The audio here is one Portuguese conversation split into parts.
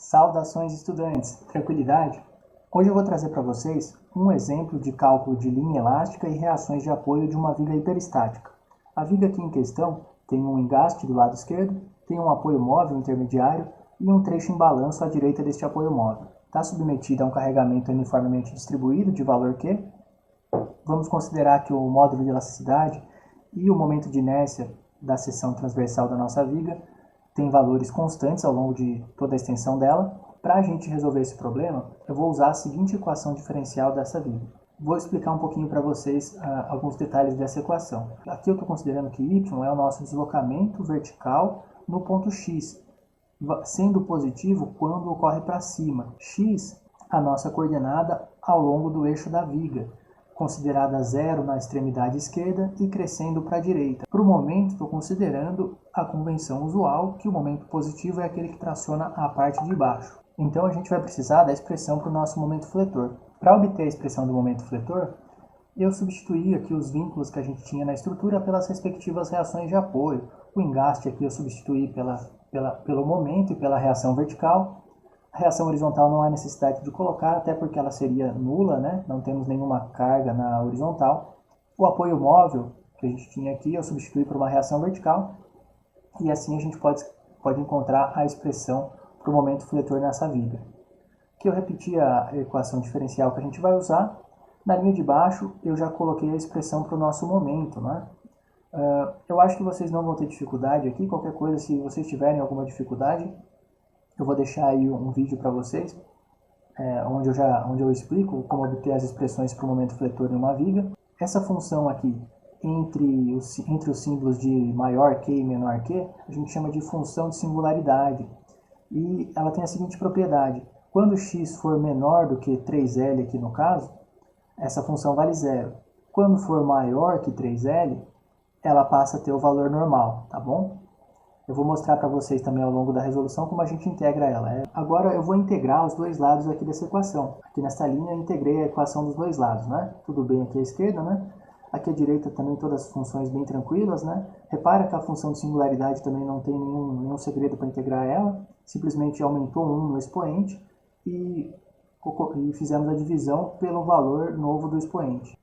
Saudações estudantes, tranquilidade? Hoje eu vou trazer para vocês um exemplo de cálculo de linha elástica e reações de apoio de uma viga hiperestática. A viga aqui em questão tem um engaste do lado esquerdo, tem um apoio móvel intermediário e um trecho em balanço à direita deste apoio móvel. Está submetida a um carregamento uniformemente distribuído de valor Q. Vamos considerar que o módulo de elasticidade e o momento de inércia da seção transversal da nossa viga tem valores constantes ao longo de toda a extensão dela. Para a gente resolver esse problema, eu vou usar a seguinte equação diferencial dessa viga. Vou explicar um pouquinho para vocês alguns detalhes dessa equação. Aqui eu estou considerando que y é o nosso deslocamento vertical no ponto x, sendo positivo quando ocorre para cima. X, a nossa coordenada ao longo do eixo da viga, considerada zero na extremidade esquerda e crescendo para a direita. Para o momento, estou considerando a convenção usual, que o momento positivo é aquele que traciona a parte de baixo. Então, a gente vai precisar da expressão para o nosso momento fletor. Para obter a expressão do momento fletor, eu substituí aqui os vínculos que a gente tinha na estrutura pelas respectivas reações de apoio. O engaste aqui eu substituí pelo momento e pela reação vertical. A reação horizontal não há necessidade de colocar, até porque ela seria nula, né? Não temos nenhuma carga na horizontal. O apoio móvel que a gente tinha aqui eu substituí por uma reação vertical e assim a gente pode encontrar a expressão para o momento fletor nessa viga. Aqui eu repeti a equação diferencial que a gente vai usar. Na linha de baixo eu já coloquei a expressão para o nosso momento, né? Eu acho que vocês não vão ter dificuldade aqui. Qualquer coisa, se vocês tiverem alguma dificuldade, eu vou deixar aí um vídeo para vocês, onde eu explico como obter as expressões para o momento fletor em uma viga. Essa função aqui, entre os símbolos de maior Q e menor Q, a gente chama de função de singularidade. E ela tem a seguinte propriedade: quando x for menor do que 3L aqui no caso, essa função vale zero. Quando for maior que 3L, ela passa a ter o valor normal, tá bom? Eu vou mostrar para vocês também ao longo da resolução como a gente integra ela. Agora eu vou integrar os dois lados aqui dessa equação. Aqui nesta linha eu integrei a equação dos dois lados, né? Tudo bem aqui à esquerda, né? Aqui à direita também todas as funções bem tranquilas, né? Repara que a função de singularidade também não tem nenhum segredo para integrar ela. Simplesmente aumentou 1 no expoente e fizemos a divisão pelo valor novo do expoente.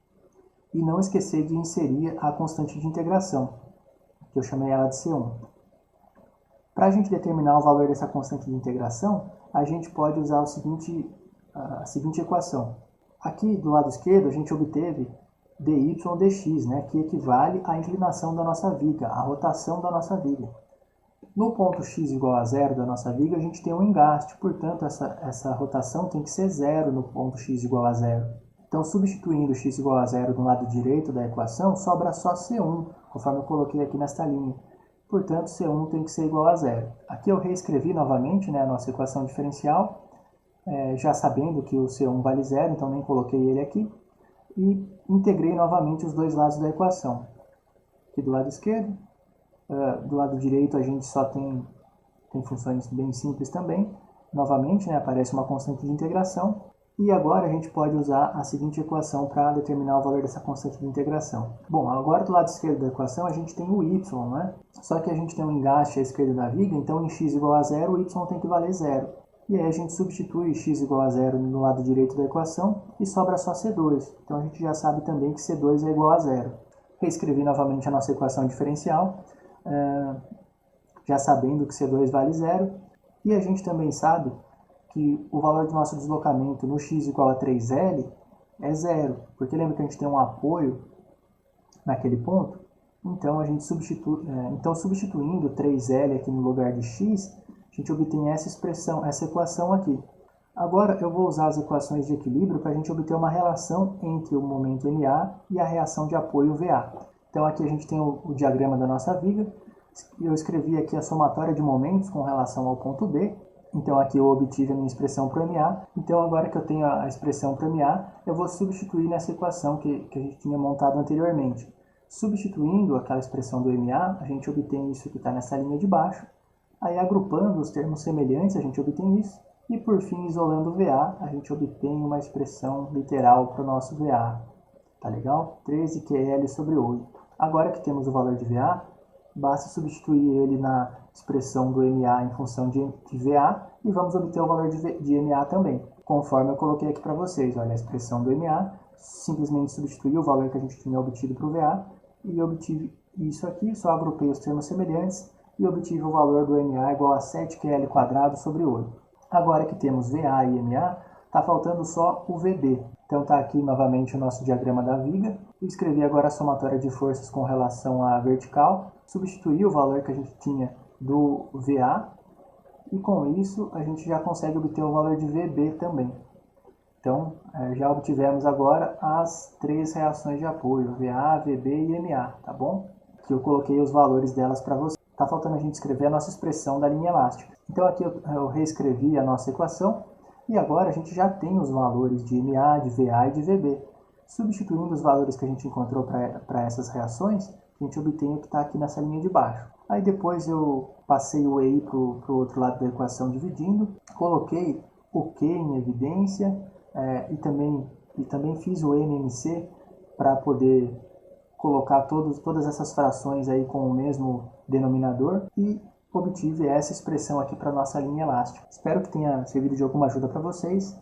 E não esquecer de inserir a constante de integração, que eu chamei ela de C1. Para a gente determinar o valor dessa constante de integração, a gente pode usar a seguinte equação. Aqui do lado esquerdo a gente obteve dy dx, né, que equivale à inclinação da nossa viga, à rotação da nossa viga. No ponto x igual a zero da nossa viga a gente tem um engaste, portanto essa rotação tem que ser zero no ponto x igual a zero. Então substituindo x igual a zero do lado direito da equação, sobra só C1, conforme eu coloquei aqui nesta linha. Portanto, C1 tem que ser igual a zero. Aqui eu reescrevi novamente, né, a nossa equação diferencial, já sabendo que o C1 vale zero, então nem coloquei ele aqui. E integrei novamente os dois lados da equação. Aqui do lado esquerdo, do lado direito a gente só tem funções bem simples também. Novamente, né, aparece uma constante de integração. E agora a gente pode usar a seguinte equação para determinar o valor dessa constante de integração. Bom, agora do lado esquerdo da equação a gente tem o y, né? Só que a gente tem um engaste à esquerda da viga, então em x igual a zero, o y tem que valer zero. E aí a gente substitui x igual a zero no lado direito da equação e sobra só C2. Então a gente já sabe também que C2 é igual a zero. Reescrevi novamente a nossa equação diferencial, já sabendo que C2 vale zero. E a gente também sabe que o valor do nosso deslocamento no x igual a 3L é zero, porque lembra que a gente tem um apoio naquele ponto? Então, substituindo 3L aqui no lugar de x, a gente obtém essa expressão, essa equação aqui. Agora eu vou usar as equações de equilíbrio para a gente obter uma relação entre o momento MA e a reação de apoio VA. Então aqui a gente tem o diagrama da nossa viga, eu escrevi aqui a somatória de momentos com relação ao ponto B. Então aqui eu obtive a minha expressão para o MA. Então agora que eu tenho a expressão para o MA, eu vou substituir nessa equação que a gente tinha montado anteriormente. Substituindo aquela expressão do MA, a gente obtém isso que está nessa linha de baixo. Aí agrupando os termos semelhantes, a gente obtém isso. E por fim, isolando o VA, a gente obtém uma expressão literal para o nosso VA. Tá legal? 13QL sobre 8. Agora que temos o valor de VA, basta substituir ele na expressão do MA em função de VA e vamos obter o valor de MA também, conforme eu coloquei aqui para vocês. Olha, a expressão do MA, simplesmente substituí o valor que a gente tinha obtido para o VA e obtive isso aqui, só agrupei os termos semelhantes e obtive o valor do MA igual a 7QL² sobre 8. Agora que temos VA e MA, está faltando só o VB. Então está aqui novamente o nosso diagrama da viga. Eu escrevi agora a somatória de forças com relação à vertical, substituí o valor que a gente tinha do VA, e com isso a gente já consegue obter o valor de VB também. Então já obtivemos agora as 3 reações de apoio, VA, VB e MA, tá bom? Que eu coloquei os valores delas para você. Está faltando a gente escrever a nossa expressão da linha elástica. Então aqui eu reescrevi a nossa equação e agora a gente já tem os valores de MA, de VA e de VB. Substituindo os valores que a gente encontrou para essas reações, a gente obtém o que está aqui nessa linha de baixo. Aí depois eu passei o EI para o outro lado da equação dividindo, coloquei o Q em evidência e também fiz o MMC para poder colocar todas essas frações aí com o mesmo denominador e obtive essa expressão aqui para a nossa linha elástica. Espero que tenha servido de alguma ajuda para vocês.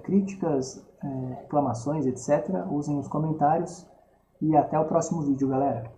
Críticas, reclamações, etc. Usem os comentários e até o próximo vídeo, galera.